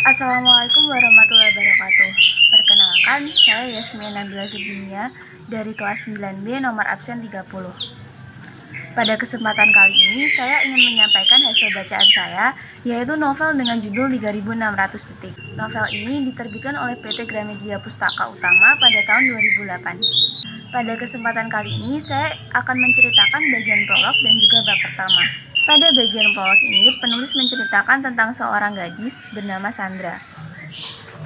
Assalamualaikum warahmatullahi wabarakatuh. Perkenalkan, saya Yasmin Nabila Virginia dari kelas 9B nomor absen 30. Pada kesempatan kali ini, saya ingin menyampaikan hasil bacaan saya, yaitu novel dengan judul 3600 detik. Novel ini diterbitkan oleh PT Gramedia Pustaka Utama pada tahun 2008. Pada kesempatan kali ini, saya akan menceritakan bagian prolog dan juga bab pertama. Pada bagian prolog ini, penulis menceritakan tentang seorang gadis bernama Sandra.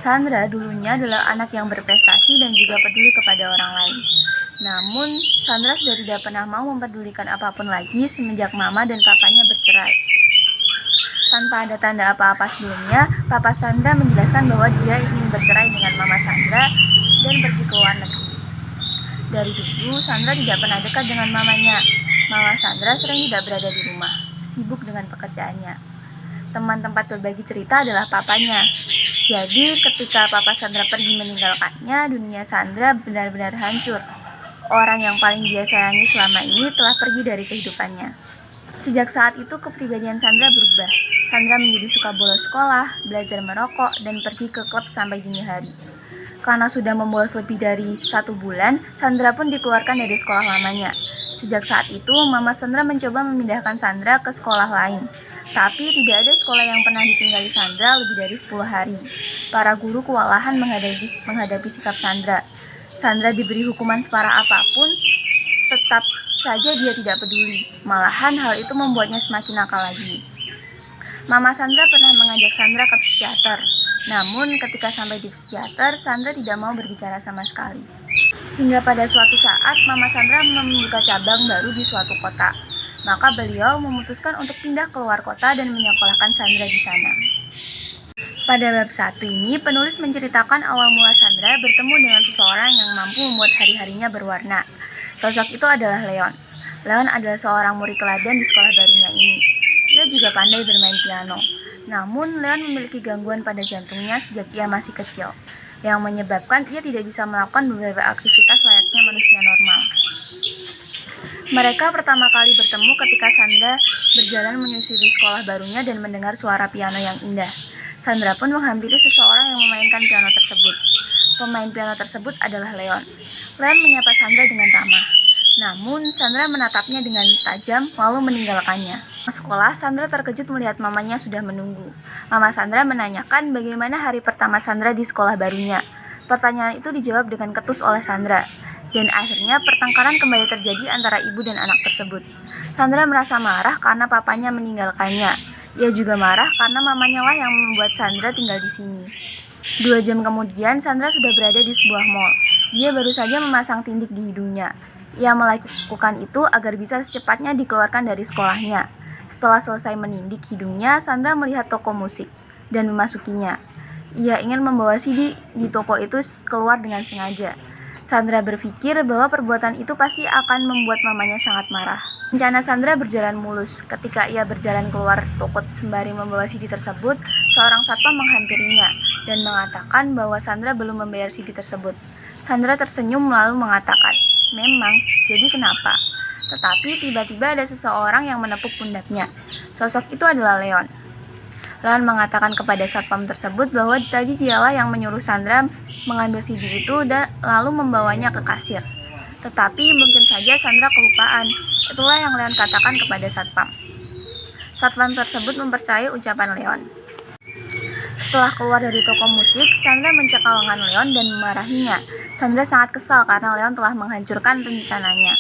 Sandra dulunya adalah anak yang berprestasi dan juga peduli kepada orang lain. Namun, Sandra sudah tidak pernah mau mempedulikan apapun lagi semenjak mama dan papanya bercerai. Tanpa ada tanda apa-apa sebelumnya, Papa Sandra menjelaskan bahwa dia ingin bercerai dengan Mama Sandra dan pergi ke luar negeri. Dari dulu, Sandra tidak pernah dekat dengan mamanya. Mama Sandra sering tidak berada di rumah, sibuk dengan pekerjaannya. Teman tempat berbagi cerita adalah papanya. Jadi, ketika Papa Sandra pergi meninggalkannya, dunia Sandra benar-benar hancur. Orang yang paling dia sayangi selama ini telah pergi dari kehidupannya. Sejak saat itu, kepribadian Sandra berubah. Sandra menjadi suka bolos sekolah, belajar merokok, dan pergi ke klub sampai dini hari. Karena sudah membolos lebih dari 1 bulan, Sandra pun dikeluarkan dari sekolah lamanya. Sejak saat itu, Mama Sandra mencoba memindahkan Sandra ke sekolah lain. Tapi tidak ada sekolah yang pernah ditinggali Sandra lebih dari 10 hari. Para guru kewalahan menghadapi sikap Sandra. Sandra diberi hukuman separah apapun, tetap saja dia tidak peduli. Malahan hal itu membuatnya semakin nakal lagi. Mama Sandra pernah mengajak Sandra ke psikiater. Namun ketika sampai di psikiater, Sandra tidak mau berbicara sama sekali. Hingga pada suatu saat, Mama Sandra membuka cabang baru di suatu kota. Maka beliau memutuskan untuk pindah ke luar kota dan menyekolahkan Sandra di sana. Pada bab 1 ini, penulis menceritakan awal mula Sandra bertemu dengan seseorang yang mampu membuat hari-harinya berwarna. Sosok itu adalah Leon. Leon adalah seorang murid teladan di sekolah barunya ini. Ia juga pandai bermain piano. Namun, Leon memiliki gangguan pada jantungnya sejak ia masih kecil, yang menyebabkan ia tidak bisa melakukan beberapa aktivitas layaknya manusia normal. Mereka pertama kali bertemu ketika Sandra berjalan menyusuri sekolah barunya dan mendengar suara piano yang indah. Sandra pun menghampiri seseorang yang memainkan piano tersebut. Pemain piano tersebut adalah Leon. Leon menyapa Sandra dengan ramah. Namun, Sandra menatapnya dengan tajam lalu meninggalkannya. Sekolah, Sandra terkejut melihat mamanya sudah menunggu. Mama Sandra menanyakan bagaimana hari pertama Sandra di sekolah barunya. Pertanyaan itu dijawab dengan ketus oleh Sandra. Dan akhirnya pertengkaran kembali terjadi antara ibu dan anak tersebut. Sandra merasa marah karena papanya meninggalkannya. Ia juga marah karena mamanya lah yang membuat Sandra tinggal di sini. 2 jam kemudian, Sandra sudah berada di sebuah mall. Dia baru saja memasang tindik di hidungnya. Ia melakukan itu agar bisa secepatnya dikeluarkan dari sekolahnya. Setelah selesai menindik hidungnya, Sandra melihat toko musik dan memasukinya. Ia ingin membawa CD di toko itu keluar dengan sengaja. Sandra berpikir bahwa perbuatan itu pasti akan membuat mamanya sangat marah. Rencana Sandra berjalan mulus. Ketika ia berjalan keluar toko sembari membawa CD tersebut, seorang satpam menghampirinya dan mengatakan bahwa Sandra belum membayar CD tersebut. Sandra tersenyum lalu mengatakan, "Memang, jadi kenapa?" Tetapi tiba-tiba ada seseorang yang menepuk pundaknya. Sosok itu adalah Leon. Leon mengatakan kepada satpam tersebut bahwa tadi dialah yang menyuruh Sandra mengambil CD itu dan lalu membawanya ke kasir. Tetapi mungkin saja Sandra kelupaan. Itulah yang Leon katakan kepada satpam. Satpam tersebut mempercayai ucapan Leon. Setelah keluar dari toko musik, Sandra mencekal lengan Leon dan memarahinya. Sandra sangat kesal karena Leon telah menghancurkan rencananya.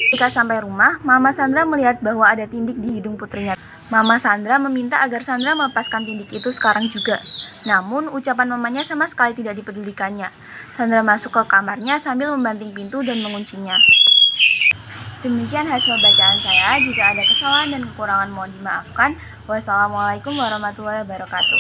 Ketika sampai rumah, Mama Sandra melihat bahwa ada tindik di hidung putrinya. Mama Sandra meminta agar Sandra melepaskan tindik itu sekarang juga. Namun, ucapan mamanya sama sekali tidak dipedulikannya. Sandra masuk ke kamarnya sambil membanting pintu dan menguncinya. Demikian hasil bacaan saya. Jika ada kesalahan dan kekurangan mohon dimaafkan. Wassalamualaikum warahmatullahi wabarakatuh.